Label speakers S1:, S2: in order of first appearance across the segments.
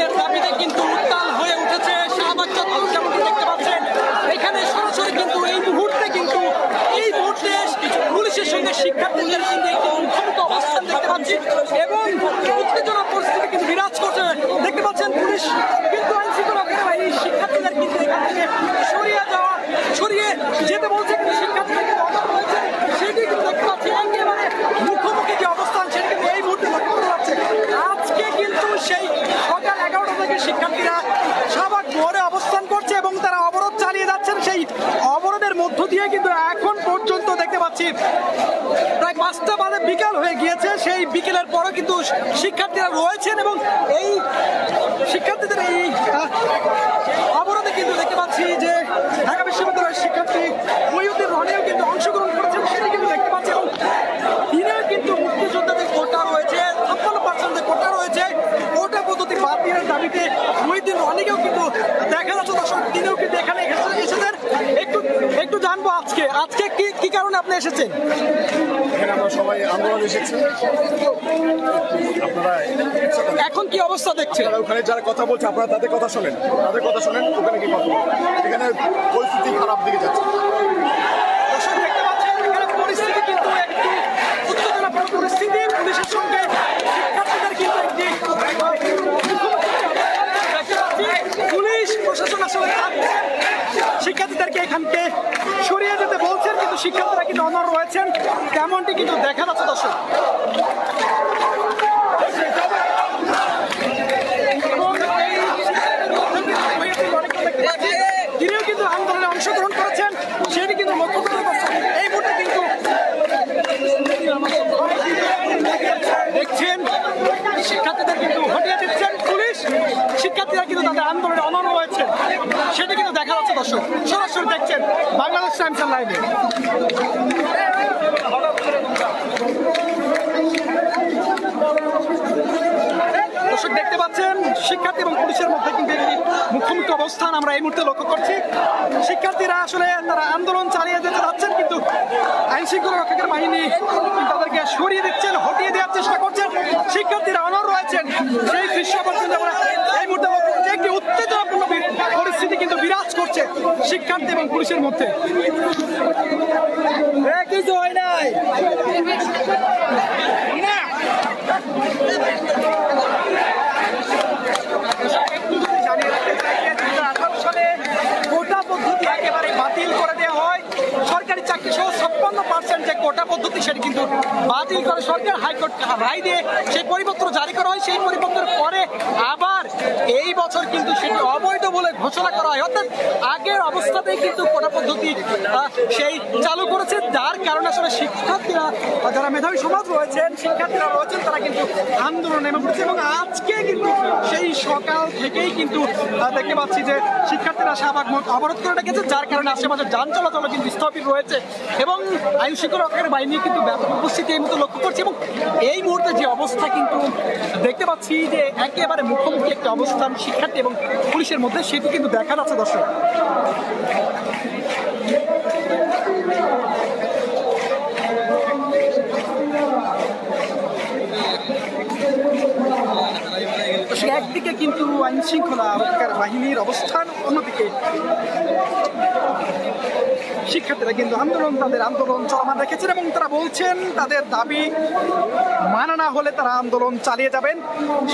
S1: বাতিলের দাবিতে কিন্তু উত্তাল হয়ে উঠেছে শাহবাগ চত্বর। যেমনটি দেখতে পাচ্ছেন এখানে সরাসরি কিন্তু এই মুহূর্তে পুলিশের সঙ্গে শিক্ষার্থীদের কিন্তু একটি মুখোমুখি অবস্থান দেখতে পাচ্ছি এবং উত্তেজনা পরিস্থিতি কিন্তু বিরাজ করছে। দেখতে পাচ্ছেন পুলিশ কিন্তু আইন শৃঙ্খলা বাহিনী শিক্ষার্থীদের কিন্তু এখান থেকে সরিয়ে যেতে বলছে, কিন্তু শিক্ষার্থীরা কিন্তু অবাক হয়েছে। সেটি কিন্তু দেখতে পাচ্ছি একেবারে মুখোমুখি যে অবস্থান সেটি কিন্তু এই মুহূর্তে লক্ষ্য করা যাচ্ছে। আজকে কিন্তু সেই সকাল 11টা থেকে শিক্ষার্থীরা শাহবাগ মোড়ে অবস্থান করছে এবং তারা অবরোধ চালিয়ে যাচ্ছেন। সেই অবরোধের মধ্য দিয়ে কিন্তু এখন পর্যন্ত দেখতে পাচ্ছি প্রায় 5টা বাজে বিকাল হয়ে গিয়েছে। সেই বিকেলের পরও কিন্তু শিক্ষার্থীরা রয়েছেন এবং এই শিক্ষার্থীদের এই অবরোধে কিন্তু দেখতে পাচ্ছি যে ঢাকা বিশ্ববিদ্যালয়ের শিক্ষার্থী মহিউদ্দিন রনিও কিন্তু অংশগ্রহণ করেছেন, সেটি কিন্তু দেখতে পাচ্ছি এবং তিনিও কিন্তু মুক্তিযোদ্ধাদের কোটা রয়েছে, 56% কোটা রয়েছে, কোটা পদ্ধতি বাতিলের দাবিতে মহিউদ্দিন রনিকেও কিন্তু দেখা যাচ্ছে। দর্শক তিনিও কিন্তু এখানে এসেছেন। একটু জানবো আজকে কি কারণে আপনি এসেছেন?
S2: আমরা সবাই আন্দোলন এসেছি। আপনারা
S1: এখন কি অবস্থা দেখছেন?
S2: ওখানে যারা কথা বলছে আপনারা তাদের কথা শোনেন, ওখানে কি কথা বলেন? এখানে পরিস্থিতি খারাপ দিকে যাচ্ছে।
S1: দর্শক দেখতে পাচ্ছেন এখানে পরিস্থিতি কিন্তু একটি উত্তেজনাপূর্ণ পরিস্থিতি। পুলিশের সঙ্গে শিক্ষার্থীদের কিন্তু একটি পুলিশ প্রশাসন আসলে শিক্ষার্থীদেরকে এখানকে সরিয়ে যেতে বলছেন, কিন্তু শিক্ষার্থীরা কিন্তু অনড় রয়েছেন, তেমনটি কিন্তু দেখা যাচ্ছে। দর্শক তিনিও কিন্তু আন্দোলনে অংশগ্রহণ করেছেন, সেটি কিন্তু লক্ষ্য করে পাচ্ছেন। এই মুহূর্তে কিন্তু দেখছেন শিক্ষার্থীদের কিন্তু হটিয়ে দিচ্ছেন পুলিশ, শিক্ষার্থীরা কিন্তু তাদের আন্দোলনে অনড় রয়েছেন, সেটা কিন্তু দেখা যাচ্ছে। দর্শক সরাসরি দেখছেন বাংলাদেশ টাইমস লাইভে। দর্শক দেখতে পাচ্ছেন শিক্ষার্থী এবং পুলিশের মধ্যে কিন্তু মুখোমুখি অবস্থান আমরা এই মুহূর্তে লক্ষ্য করছি। শিক্ষার্থীরা আসলে তারা আন্দোলন চালিয়ে যেতে যাচ্ছেন, কিন্তু আইন শৃঙ্খলা রক্ষকের বাহিনী তাদেরকে সরিয়ে দিচ্ছেন, হটিয়ে দেওয়ার চেষ্টা করছেন। শিক্ষার্থীরা অনড় রয়েছেন, সেই দৃশ্য পর্যন্ত আমরা এই মুহূর্তে লক্ষ্য করছি। একটি উত্তেজনাপূর্ণ পরিস্থিতি কিন্তু বিরাজ করছে শিক্ষার্থী এবং পুলিশের মধ্যে। কিছু হয় নাই কোটা পদ্ধতি একেবারে বাতিল করে দেওয়া হয়। সরকারি চাকরি সহ 56% যে কোটা পদ্ধতি সেটি কিন্তু বাতিল করে সরকার। হাইকোর্ট রায় দিয়ে সেই পরিপত্র জারি করা হয়। সেই পরিপত্রের পরে আবার এই বছর কিন্তু সেটি অবৈধ বলে ঘোষণা করা হয়। অর্থাৎ আগের অবস্থাতেই কিন্তু কোটা পদ্ধতি সেই চালু করেছে, যার কারণে আসলে শিক্ষার্থীরা যারা মেধাবী সমাজ রয়েছেন, শিক্ষার্থীরা রয়েছেন, তারা কিন্তু আন্দোলনে নেমে পড়েছে এবং আজকে কিন্তু সেই সকাল থেকেই কিন্তু দেখতে পাচ্ছি যে শিক্ষার্থীরা শাহবাগ মোড় অবরোধ করে রেখেছে, যার কারণে আশেপাশে যান চলাচল কিন্তু স্থবির রয়েছে এবং আইন শৃঙ্খলা রক্ষকের বাহিনী কিন্তু ব্যাপক উপস্থিতি এই মতো লক্ষ্য করছে। এবং এই মুহূর্তে যে অবস্থা কিন্তু দেখতে পাচ্ছি যে একেবারে মুখোমুখি একটা অবস্থান শিক্ষার্থী এবং পুলিশের মধ্যে, সেটি কিন্তু দেখা যাচ্ছে। দর্শক একদিকে কিন্তু আইন শৃঙ্খলা রক্ষাকার বাহিনীর অবস্থান, অন্যদিকে শিক্ষার্থীরা কিন্তু তাদের আন্দোলন চলমান রেখেছেন এবং তারা বলছেন তাদের দাবি মানা না হলে তারা আন্দোলন চালিয়ে যাবেন।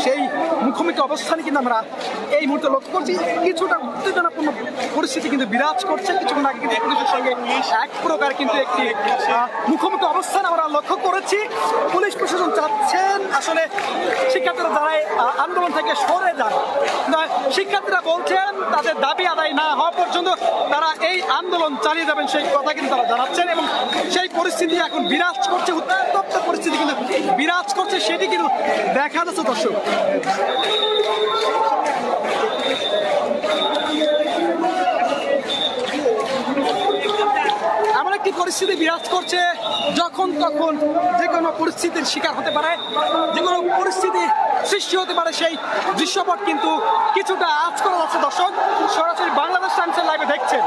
S1: সেই মুখোমুখি অবস্থানে কিন্তু আমরা এই মুহূর্তে লক্ষ্য করছি। কিছুটা উত্তেজনাপূর্ণ পরিস্থিতি কিন্তু বিরাজ করছে। কিছুক্ষণ আগে কিন্তু পুলিশের সঙ্গে এক প্রকার কিন্তু একটি মুখোমুখি অবস্থান আমরা লক্ষ্য করেছি। পুলিশ প্রশাসন চাচ্ছেন আসলে শিক্ষার্থীরা যারা আন্দোলন থেকে সরে যান, শিক্ষার্থীরা বলছেন তাদের দাবি আদায় না হওয়া পর্যন্ত তারা এই আন্দোলন চালিয়ে যাবেন, সেই কথা কিন্তু তারা জানাচ্ছেন এবং সেই পরিস্থিতি এখন বিরাজ করছে, উত্তপ্ত পরিস্থিতি কিন্তু বিরাজ করছে, সেটি কিন্তু দেখা যাচ্ছে। দর্শক এমন একটি পরিস্থিতি বিরাজ করছে যখন তখন যে কোনো পরিস্থিতির শিকার হতে পারে, যে কোনো পরিস্থিতি সৃষ্টি হতে পারে, সেই দৃশ্যপট কিন্তু কিছুটা আজ করা যাচ্ছে। দর্শক সরাসরি বাংলাদেশ টাইমসের লাইভে দেখছেন।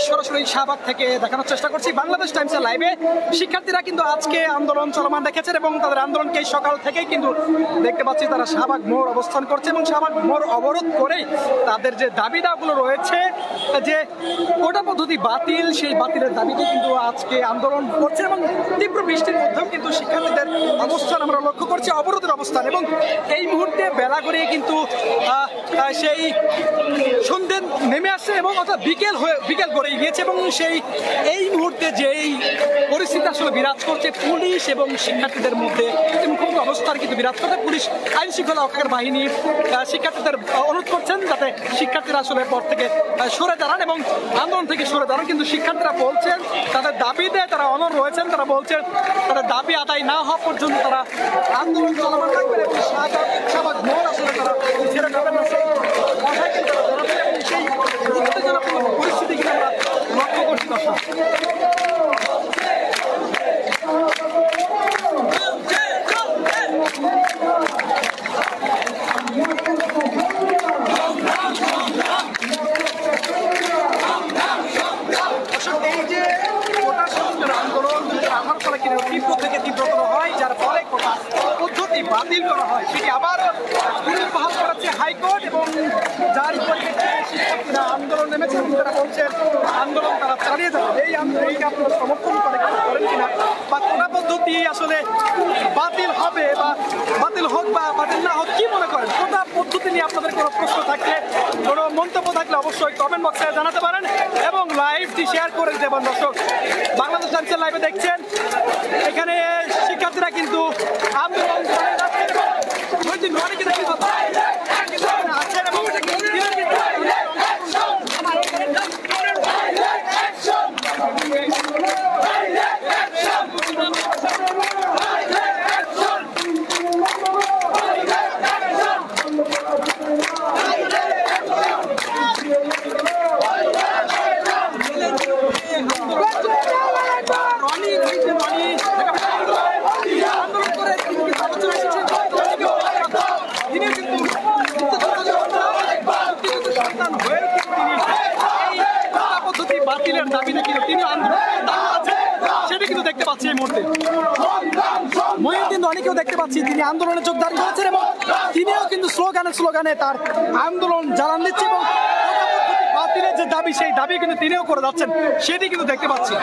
S1: সরাসরি শাহবাগ থেকে দেখানোর চেষ্টা করছি। বাংলাদেশ টাইমসের লাইভে শিক্ষার্থীরা কিন্তু আজকে আন্দোলন চলমান রেখেছেন এবং তাদের আন্দোলনকে সকাল থেকেই কিন্তু দেখতে পাচ্ছি তারা শাহবাগ মোড় অবস্থান করছে এবং শাহবাগ মোড় অবরোধ করে তাদের যে দাবি দাওয়াগুলো রয়েছে, যে কোটা পদ্ধতি বাতিল, সেই বাতিলের দাবিতে কিন্তু আজকে আন্দোলন করছে এবং তীব্র বৃষ্টির মধ্যেও কিন্তু শিক্ষার্থীদের অবস্থান আমরা লক্ষ্য করছি, অবরোধের অবস্থান। এবং এই মুহূর্তে বেলা গড়িয়ে কিন্তু সেই সন্ধ্যে নেমে আসছে এবং অর্থাৎ বিকেল গড়িয়ে গিয়েছে এবং এই মুহূর্তে যেই পরিস্থিতি আসলে বিরাজ করছে, পুলিশ এবং শিক্ষার্থীদের মধ্যে খুব অবস্থার কিন্তু বিরাজ করছে। পুলিশ আইন শৃঙ্খলা রক্ষাকারী বাহিনী শিক্ষার্থীদের অনুরোধ করছেন যাতে শিক্ষার্থীরা আসলে পর থেকে সরে দাঁড়ান এবং আন্দোলন থেকে সরে দাঁড়ান। কিন্তু শিক্ষার্থীরা বলছেন তাদের দাবিতে তারা অনড় রয়েছেন, তারা বলছেন তাদের দাবি আদায় না হওয়া পর্যন্ত তারা আন্দোলন চলমান রাখবেন এবং শাহবাগ মোড় আসলে তারা ছেড়ে যাবেন না, সেই কথাই কিন্তু তারা জানাচ্ছেন এবং সেই উত্তেজনাপূর্ণ পরিস্থিতি কিন্তু আমরা লক্ষ্য করছি। দর্শক, এই যে কোটা সংস্কার আন্দোলন 2018 সালে কিন্তু তীব্র থেকে তীব্রতর হয়, যার ফলে কোটা পদ্ধতি বাতিল করা হয়, সেটি আবার পুনর্বহাল করাচ্ছে হাইকোর্ট এবং যার পরিপ্রেক্ষিতে শিক্ষার্থীরা আন্দোলন নেমেছেন। তারা বলছেন আন্দোলন তারা চালিয়ে যাবে। এইটা আপনারা সমর্থন করেন কিনা, বা কোটা পদ্ধতি আসলে বাতিল হবে বা বাতিল হোক বা বাতিল না হোক, কি মনে করেন? কোটা পদ্ধতি নিয়ে আপনাদের কোনো প্রশ্ন থাকলে, কোনো মন্তব্য থাকলে অবশ্যই কমেন্ট বক্সে জানাতে পারেন এবং লাইভটি শেয়ার করে দেবেন। দর্শক, বাংলাদেশ টাইমসের লাইভে দেখছেন এখানে শিক্ষার্থীরা কিন্তু আন্দোলন চালিয়ে যাচ্ছেন এবং অনেকে দেখতে আছেন এবং বাতিলের দাবিতে কিন্তু তিনি আন্দোলন আছে, সেটা কিন্তু দেখতে পাচ্ছি এই মুহূর্তে। মহিউদ্দিন রনিকেও দেখতে পাচ্ছি তিনি আন্দোলনে যোগদান করেছেন এবং তিনিও কিন্তু স্লোগানে তার আন্দোলন জানান দিচ্ছে এবং বাতিলের যে দাবি, সেই দাবি কিন্তু তিনিও করে যাচ্ছেন, সেটি কিন্তু দেখতে পাচ্ছি।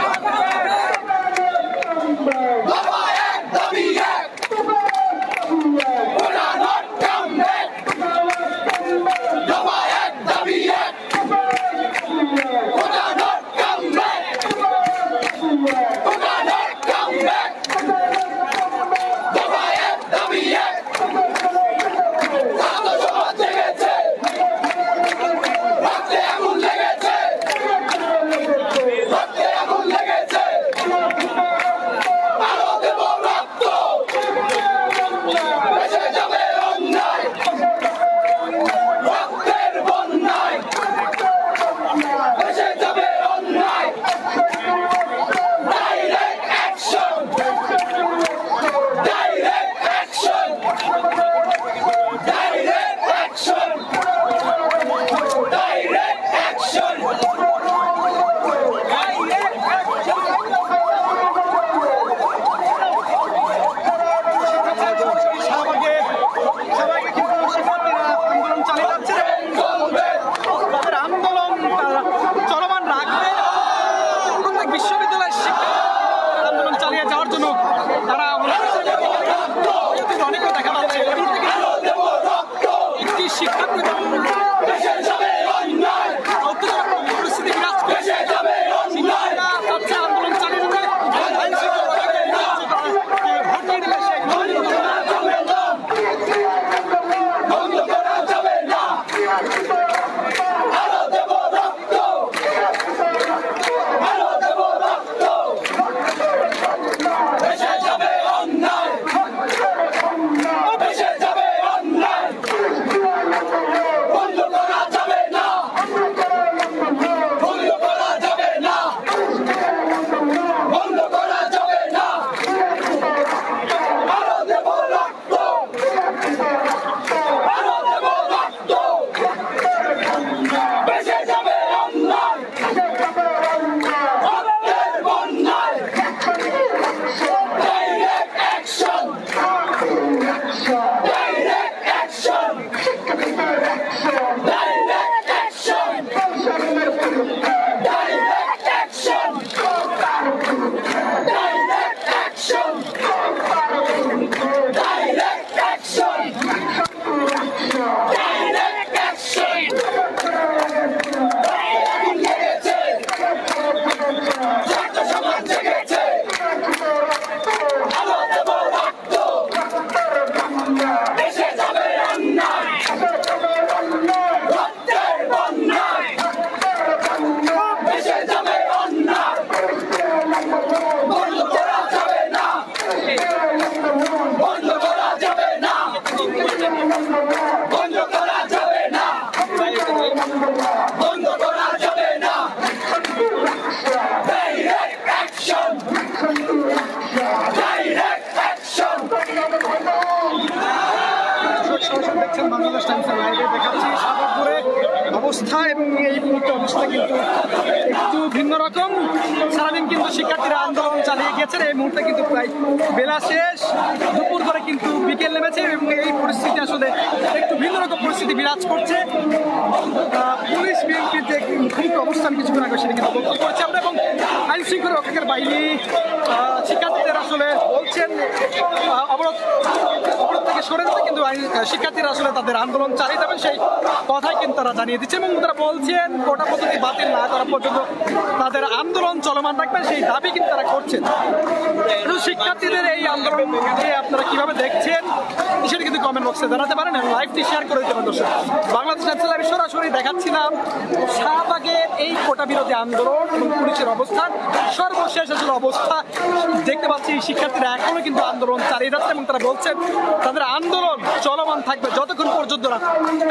S3: বন্ধ করা যাবে
S1: অবস্থা এবং এই মুহূর্তে অবস্থা কিন্তু একটু ভিন্ন রকম। সারাদিন কিন্তু শিক্ষার্থীরা আন্দোলন চালিয়ে গিয়েছেন, এই মুহূর্তে কিন্তু প্রায় বেলা শেষ, দুপুর করে কিন্তু বিকেল নেমেছে এবং এই পরিস্থিতি আসলে একটু ভিন্ন রকম পরিস্থিতি বিরাজ করছে। পুলিশ বিএনপির যে মুখোমুখি অবস্থান কিছুক্ষণ আগে সেটা কিন্তু লক্ষ্য করেছি আমরা, এবং আইন শৃঙ্খলা রক্ষাকারী বাহিনী শিক্ষার্থীদের আসলে বলছেন অবরোধ থেকে সরে যেতে, কিন্তু শিক্ষার্থীরা আসলে তাদের আন্দোলন চালিয়ে যাবেন সেই কথাই কিন্তু তারা জানিয়ে দিচ্ছে এবং তারা বলছেন কোটা পদ্ধতি বাতিল না করা পর্যন্ত তাদের আন্দোলন চলমান রাখবেন সেই দাবি কিন্তু তারা করছেন। শিক্ষার্থীদের এই আন্দোলনকে আপনারা কিভাবে দেখছেন সেটা কিন্তু কমেন্ট বক্সে জানাতে পারেন এবং লাইভটি শেয়ার করে দিতে পারেন। দর্শক, বাংলাদেশ ন্যাশনাল আমি সরাসরি দেখাচ্ছিলাম শাহবাগের এই কোটা বিরোধী আন্দোলন এবং পুলিশের অবস্থান, সর্বশেষ আসলে অবস্থা দেখতে পাচ্ছি। শিক্ষার্থীরা এখনো কিন্তু আন্দোলন চালিয়ে যাচ্ছে এবং তারা বলছেন তাদের আন্দোলন চলমান থাকবে যতক্ষণ পর্যন্ত না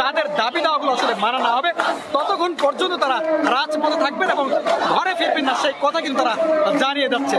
S1: তাদের দাবি দাওয়াগুলো আসলে মানা না হবে, ততক্ষণ পর্যন্ত তারা রাজপথে থাকবেন এবং ঘরে ফিরবেন না সেই কথা কিন্তু তারা জানিয়ে যাচ্ছে।